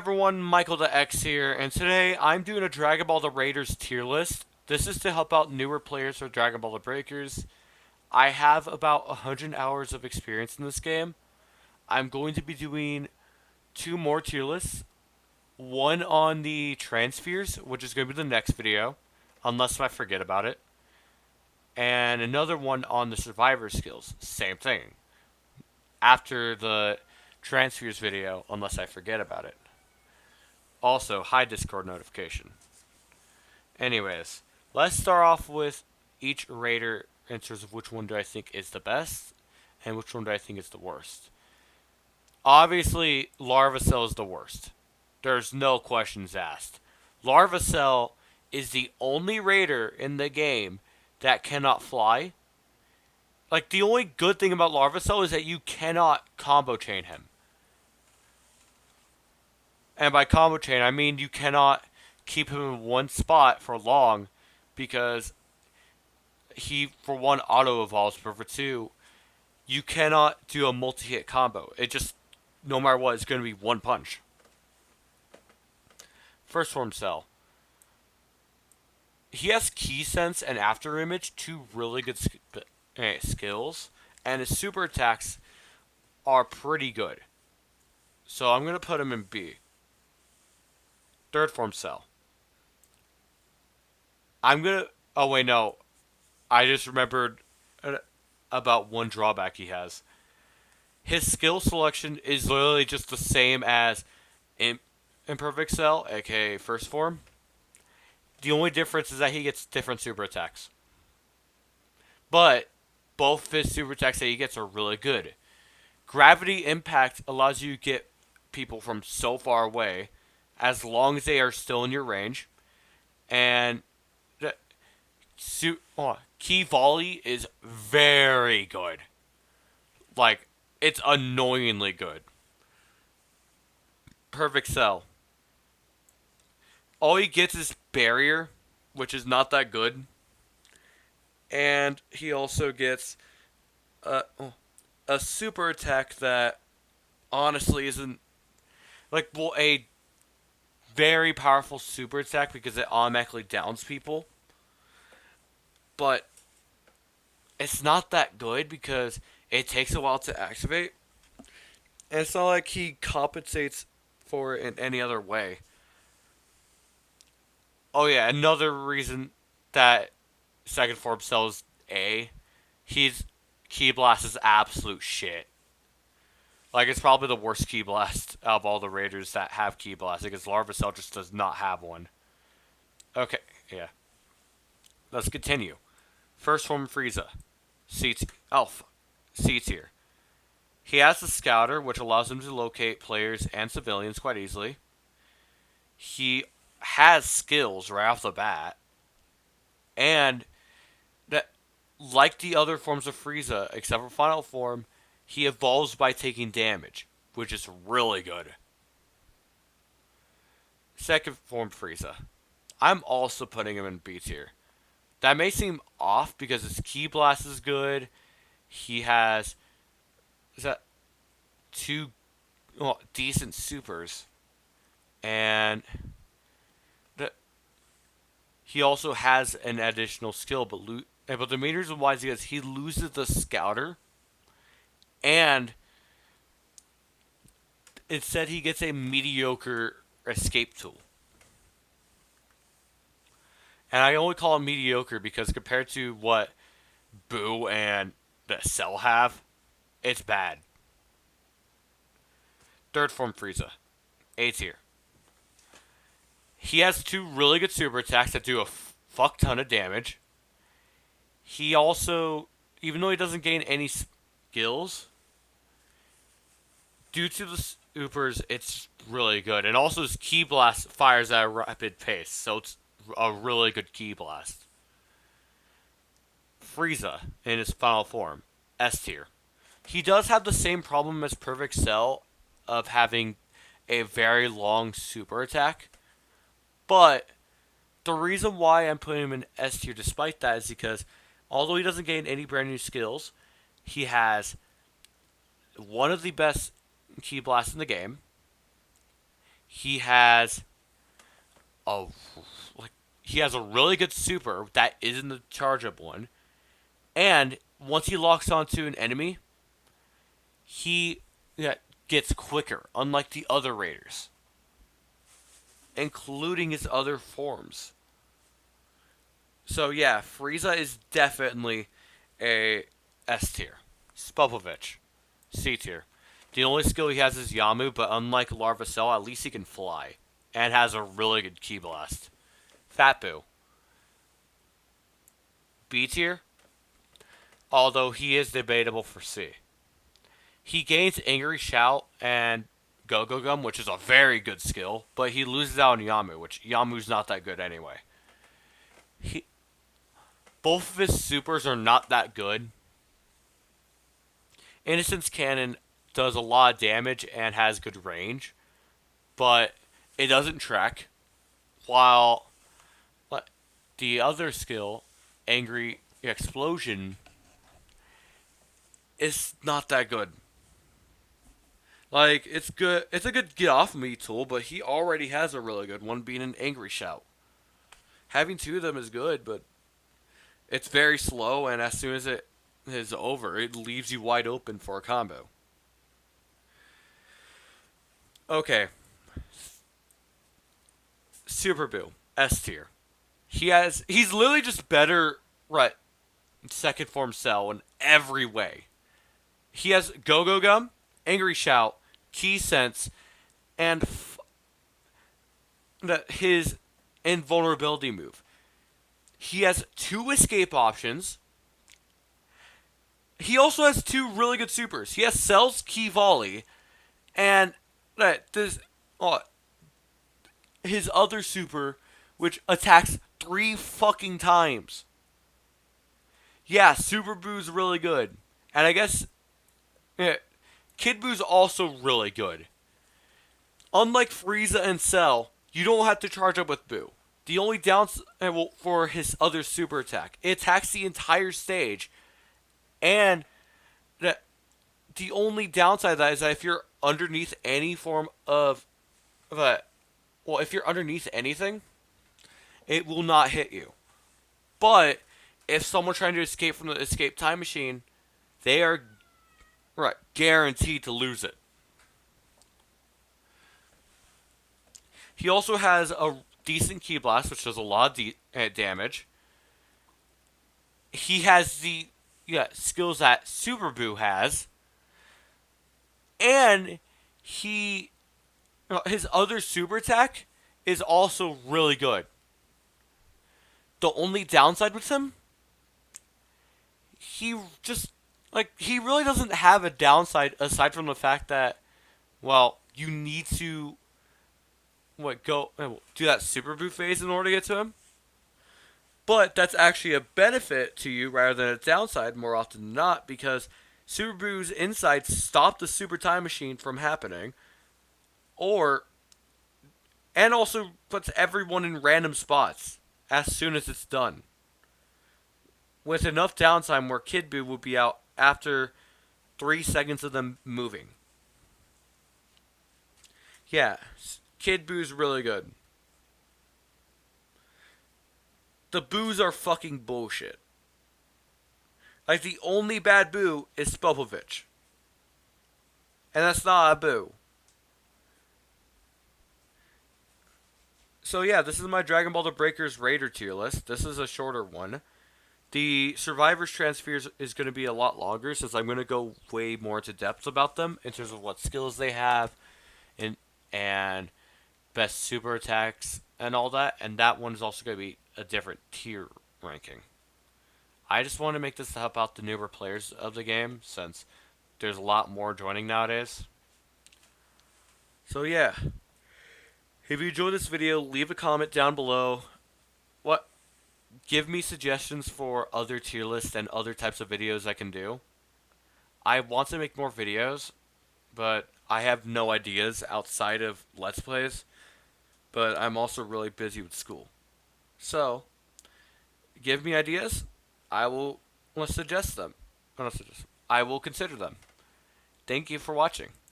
Everyone, Michael the X here, and today I'm doing a Dragon Ball The Raiders tier list. This is to help out newer players for Dragon Ball The Breakers. I have about 100 hours of experience in this game. I'm going to be doing two more tier lists. One on the transfers, which is going to be the next video, unless I forget about it. And another one on the survivor skills. Same thing. After the transfers video, unless I forget about it. Also, hide Discord notification. Anyways, let's start off with each raider in terms of which one do I think is the best and which one do I think is the worst. Obviously, Larvacell is the worst. There's no questions asked. Larvacell is the only raider in the game that cannot fly. Like, the only good thing about Larvacell is that you cannot combo chain him. And by combo chain, I mean you cannot keep him in one spot for long because he, for one, auto evolves, but for two, you cannot do a multi hit combo. It just, no matter what, it's going to be one punch. First form Cell. He has Key Sense and After Image, two really good skills, and his super attacks are pretty good. So I'm going to put him in B. Third form Cell. I'm going to. Oh, wait, no. I just remembered about one drawback he has. His skill selection is literally just the same as Imperfect Cell, aka First Form. The only difference is that he gets different super attacks. But both of his super attacks that he gets are really good. Gravity Impact allows you to get people from so far away as long as they are still in your range. And Key Volley is very good. Like, it's annoyingly good. Perfect Cell. All he gets is Barrier, which is not that good. And he also gets a super attack that honestly isn't like, well, a very powerful super attack because it automatically downs people. But it's not that good because it takes a while to activate. And it's not like he compensates for it in any other way. Oh yeah, another reason that second form sells A, he's Key Blast is absolute shit. Like, it's probably the worst Key Blast of all the Raiders that have Key Blast because Larvacell just does not have one. Okay, yeah. Let's continue. First form Frieza. Alpha. C tier. He has the Scouter, which allows him to locate players and civilians quite easily. He has skills right off the bat. And that, like the other forms of Frieza, except for Final Form, he evolves by taking damage, which is really good. Second form Frieza. I'm also putting him in B tier. That may seem off because his Ki Blast is good. He has is that two decent supers, and the, he also has an additional skill. But the main reason why is because he loses the Scouter, and instead he gets a mediocre escape tool. And I only call it mediocre because compared to what Boo and the Cell have, it's bad. Third form Frieza. A tier. He has two really good super attacks that do a fuck ton of damage. He also, even though he doesn't gain any skills, due to the supers, it's really good. And also his Ki Blast fires at a rapid pace, so it's a really good Ki Blast. Frieza in his final form, S tier. He does have the same problem as Perfect Cell of having a very long super attack, but the reason why I'm putting him in S tier despite that is because although he doesn't gain any brand new skills, he has one of the best Ki Blasts in the game. He has a like he has a really good super that isn't the charge up one, and once he locks onto an enemy, he yeah, gets quicker, unlike the other raiders, including his other forms. So yeah, Frieza is definitely a S tier. Spopovich, C tier. The only skill he has is Yamu, but unlike Larva Cell, at least he can fly and has a really good Ki Blast. Fat Boo, B tier, although he is debatable for C. He gains Angry Shout and Go Go Gum, which is a very good skill, but he loses out on Yamu, which Yamu's not that good anyway. He, both of his supers are not that good. Innocence Cannon does a lot of damage and has good range, but it doesn't track. While the other skill, Angry Explosion, is not that good. Like, it's good. It's a good get off me tool, but he already has a really good one, being an Angry Shout. Having two of them is good, but it's very slow, and as soon as it is over, it leaves you wide open for a combo. Okay, Super Boo, S tier. He's literally just better, right? Second form Cell in every way. He has Go Go Gum, Angry Shout, Key Sense, and his invulnerability move. He has two escape options. He also has two really good supers. He has Cell's Key Volley, and this his other super, which attacks 3 fucking times. Yeah, Super Boo's really good, and I guess yeah, Kid Boo's also really good. Unlike Frieza and Cell, you don't have to charge up with Boo. The only downside for his other super attack, it attacks the entire stage, and the only downside of that is that if you're underneath any form of a, well, if you're underneath anything, it will not hit you. But if someone's trying to escape from the escape time machine, they are guaranteed to lose it. He also has a decent Ki Blast, which does a lot of damage. He has the skills that Super Boo has, and his other super attack is also really good. The only downside with him, he just he really doesn't have a downside aside from the fact that, well, you need to go do that Super Boo phase in order to get to him. But that's actually a benefit to you rather than a downside more often than not, because Super Boo's insights stop the Super Time Machine from happening, and also puts everyone in random spots as soon as it's done, with enough downtime where Kid Boo will be out after 3 seconds of them moving. Yeah, Kid Boo's really good. The Boos are fucking bullshit. Like, the only bad Boo is Spopovich. And that's not a Boo. So yeah, this is my Dragon Ball The Breakers Raider tier list. This is a shorter one. The Survivors Transfers is going to be a lot longer, since I'm going to go way more into depth about them in terms of what skills they have and best super attacks and all that. And that one is also going to be a different tier ranking. I just want to make this to help out the newer players of the game, since there's a lot more joining nowadays. So yeah, if you enjoyed this video, leave a comment down below. Give me suggestions for other tier lists and other types of videos I can do. I want to make more videos, but I have no ideas outside of Let's Plays. But I'm also really busy with school. So, give me ideas. I will suggest them. I will consider them. Thank you for watching.